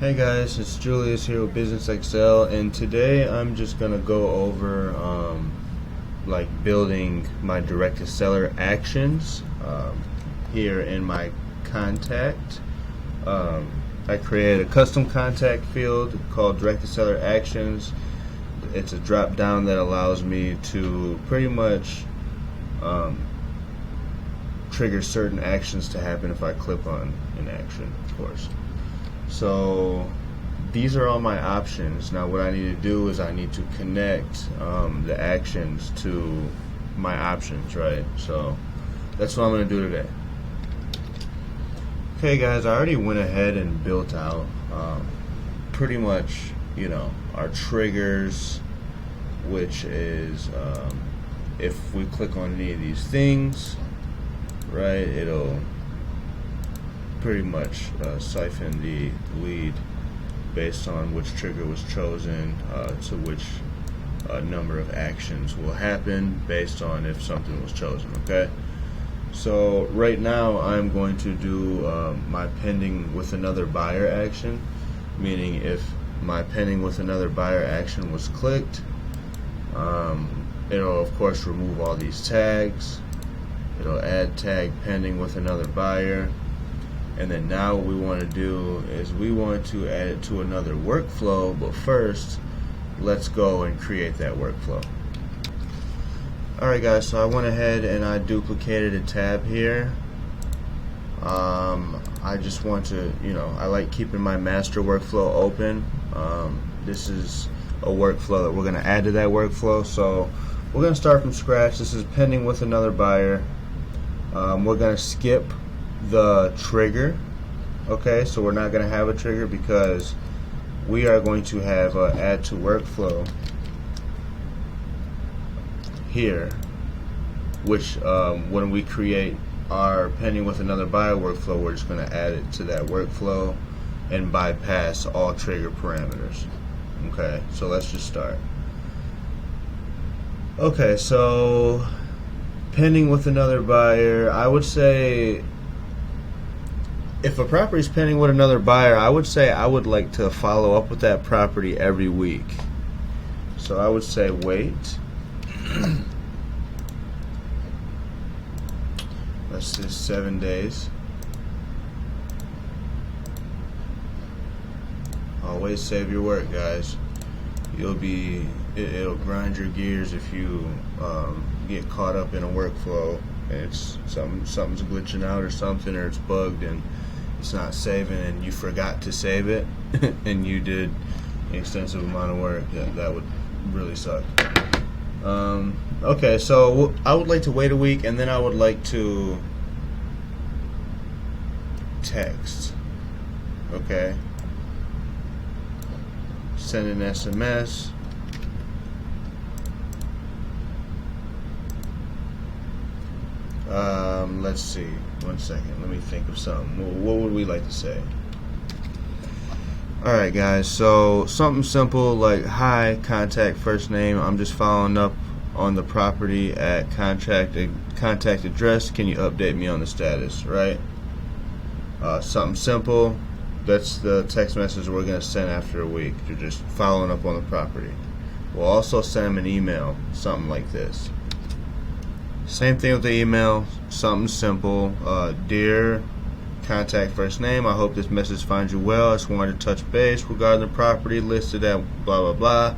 Hey guys, it's Julius here with Business Excel, and today I'm just gonna go over like building my direct to seller actions here in my contact. I created a custom contact field called direct to seller actions. It's a drop down that allows me to pretty much trigger certain actions to happen if I click on an action, of course. So these are all my options. Now what I need to do is I need to connect the actions to my options, right? So that's what I'm going to do today. Okay guys, I already went ahead and built out pretty much, our triggers, which is if we click on any of these things, right, it'll pretty much siphon the lead based on which trigger was chosen to which number of actions will happen based on if something was chosen. Okay, so right now I'm going to do my pending with another buyer action, meaning if my pending with another buyer action was clicked, it'll of course remove all these tags. It'll add tag pending with another buyer. And then now what we want to do is we want to add it to another workflow, but first let's go and create that workflow. Alright guys, so I went ahead and I duplicated a tab here. I just want to, I like keeping my master workflow open. This is a workflow that we're going to add to that workflow, so we're going to start from scratch. This is pending with another buyer. We're going to skip the trigger. Okay, so we're not going to have a trigger because we are going to have a add to workflow here, which when we create our pending with another buyer workflow, we're just going to add it to that workflow and bypass all trigger parameters. Okay, so let's just start. Okay, so pending with another buyer, I would say if a property is pending with another buyer, I would say I would like to follow up with that property every week. So I would say wait. Let's say 7 days. Always save your work, guys. It'll grind your gears if you get caught up in a workflow and it's something's glitching out or something, or it's bugged and it's not saving and you forgot to save it and you did an extensive amount of work. That would really suck. Okay, so I would like to wait a week, and then I would like to text. Okay, send an SMS. Let's see. 1 second. Let me think of something. What would we like to say? Alright guys, so something simple like, hi, contact first name, I'm just following up on the property at contact address, can you update me on the status, right? Something simple. That's the text message we're going to send after a week. You're just following up on the property. We'll also send them an email, something like this. Same thing with the email, something simple. Dear contact first name, I hope this message finds you well. I just wanted to touch base regarding the property listed at blah blah blah.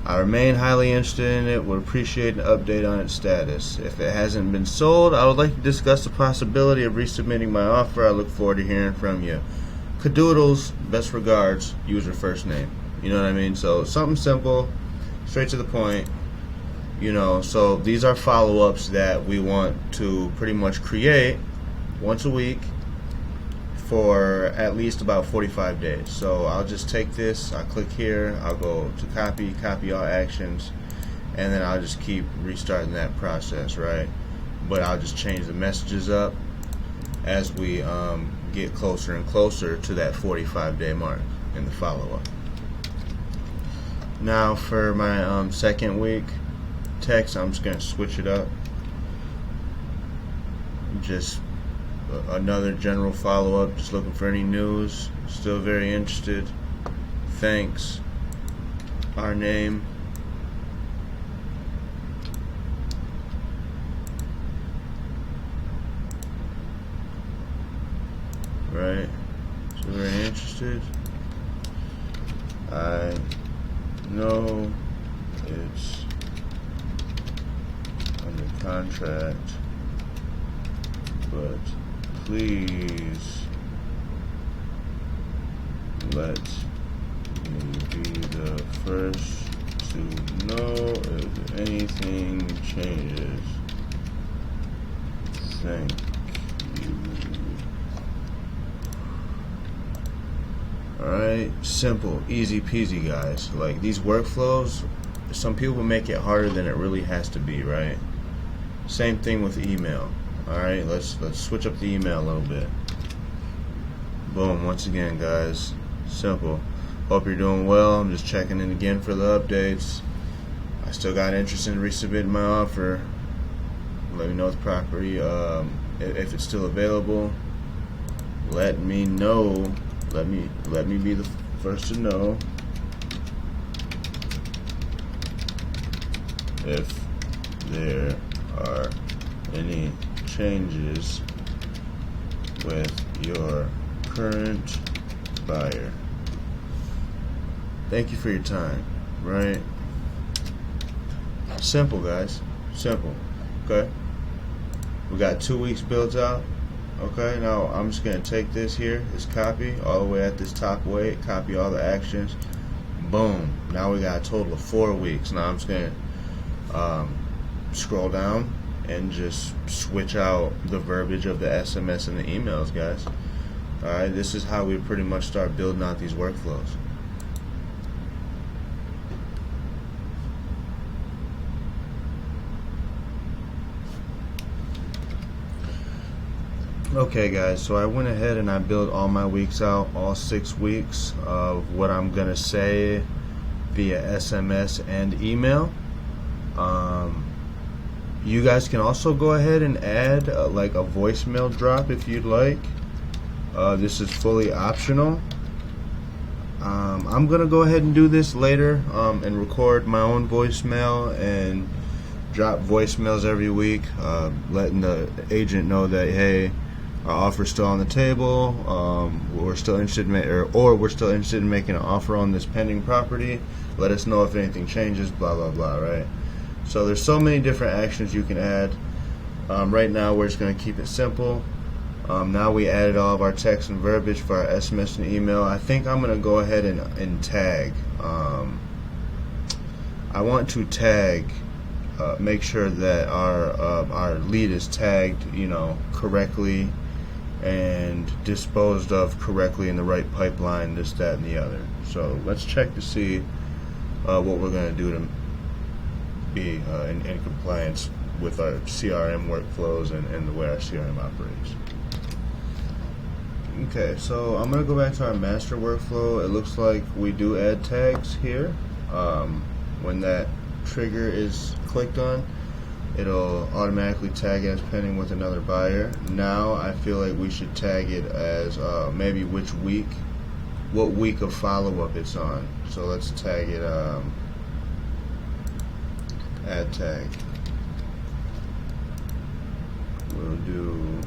I remain highly interested in it, would appreciate an update on its status. If it hasn't been sold, I would like to discuss the possibility of resubmitting my offer. I look forward to hearing from you. Cadoodles, best regards, user first name. You know what I mean? So something simple, straight to the point. So these are follow-ups that we want to pretty much create once a week for at least about 45 days. So I'll just take this, I'll click here, I'll go to copy all actions, and then I'll just keep restarting that process, right? But I'll just change the messages up as we get closer and closer to that 45-day mark in the follow-up. Now for my second week text, I'm just going to switch it up. Just another general follow-up, just looking for any news. Still very interested. Thanks. Our name. Right. So very interested. I know it's under contract, but please let me be the first to know if anything changes. Thank you. Alright, simple, easy peasy, guys. Like, these workflows, some people make it harder than it really has to be, right? Same thing with email. Alright, let's switch up the email a little bit. Boom, once again, guys. Simple. Hope you're doing well. I'm just checking in again for the updates. I still got interest in resubmitting my offer. Let me know the property, if it's still available. Let me know. Let me be the first to know if there are any changes with your current buyer. Thank you for your time. Right? Simple, guys. Simple. Okay? We got 2 weeks built out. Okay, now I'm just going to take this here, this copy, all the way at this top weight, copy all the actions. Boom. Now we got a total of 4 weeks. Now I'm just going to scroll down and just switch out the verbiage of the SMS and the emails, guys. Alright, this is how we pretty much start building out these workflows. Okay, guys, so I went ahead and I built all my weeks out, all 6 weeks of what I'm gonna say via SMS and email. You guys can also go ahead and add like a voicemail drop if you'd like. This is fully optional. I'm gonna go ahead and do this later and record my own voicemail and drop voicemails every week, letting the agent know that, hey, our offer's still on the table. We're still interested in we're still interested in making an offer on this pending property. Let us know if anything changes. Blah blah blah. Right. So there's so many different actions you can add. Right now we're just going to keep it simple. Now we added all of our text and verbiage for our SMS and email. I think I'm going to go ahead and tag. I want to tag. Make sure that our lead is tagged, correctly and disposed of correctly in the right pipeline, this, that, and the other. So let's check to see what we're going to do to be in compliance with our CRM workflows and the way our CRM operates. Okay, so I'm going to go back to our master workflow. It looks like we do add tags here. When that trigger is clicked on, it'll automatically tag as pending with another buyer. Now I feel like we should tag it as maybe what week of follow-up it's on. So let's tag it add tag. We'll do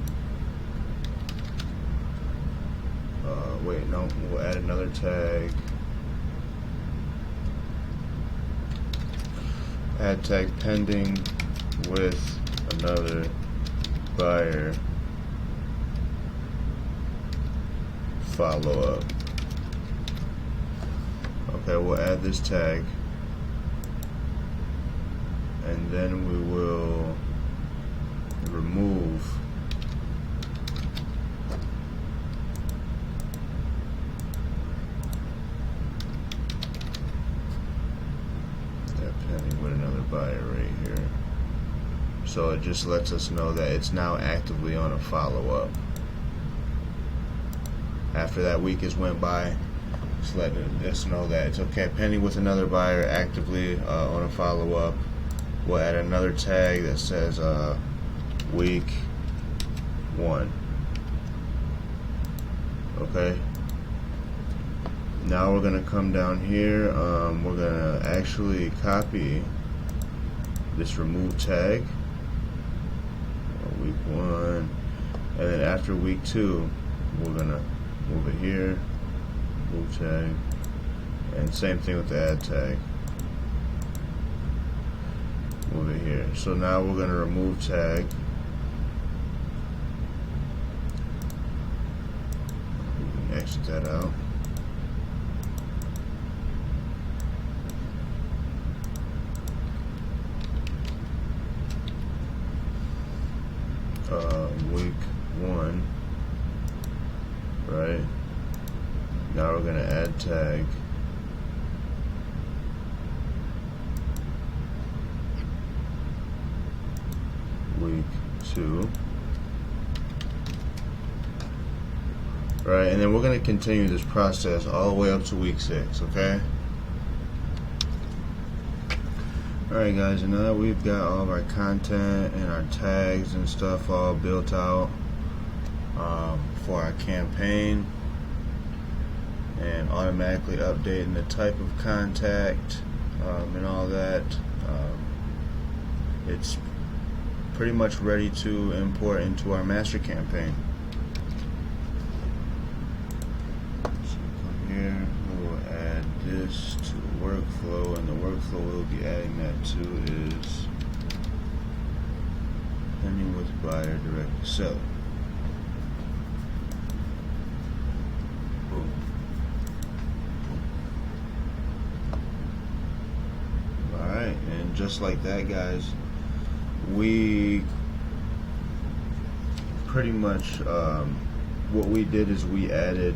we'll add another tag. Add tag pending with another buyer follow up. Okay, we'll add this tag and then we will remove that pending with another buyer right here. So it just lets us know that it's now actively on a follow-up. After that week has went by, just letting us know that it's okay, pending with another buyer, actively on a follow-up. We'll add another tag that says week 1. Okay. Now we're gonna come down here. We're gonna actually copy this remove tag. Week 1, and then after week 2, we're gonna move it here, move tag, and same thing with the add tag. Move it here. So now we're gonna remove tag. We can exit that out. Week 1, right? Now we're gonna add tag. Week 2, right? And then we're gonna continue this process all the way up to week 6, okay? Alright guys, and now that we've got all of our content and our tags and stuff all built out for our campaign, and automatically updating the type of contact and all that, it's pretty much ready to import into our master campaign. So come here, we'll add this to the workflow, and the workflow we'll be adding that to is pending with buyer, direct to seller. Boom. Alright, and just like that guys, we pretty much what we did is we added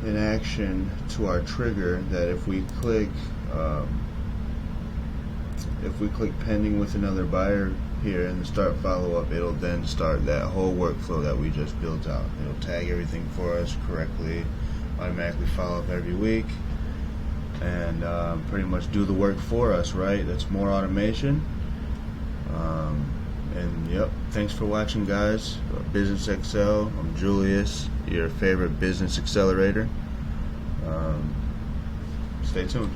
an action to our trigger that if we click pending with another buyer here in the start follow-up, it'll then start that whole workflow that we just built out. It'll tag everything for us correctly, automatically follow up every week, and pretty much do the work for us, right? That's more automation. And yep, thanks for watching guys. Business Excel, I'm Julius, your favorite business accelerator. Stay tuned.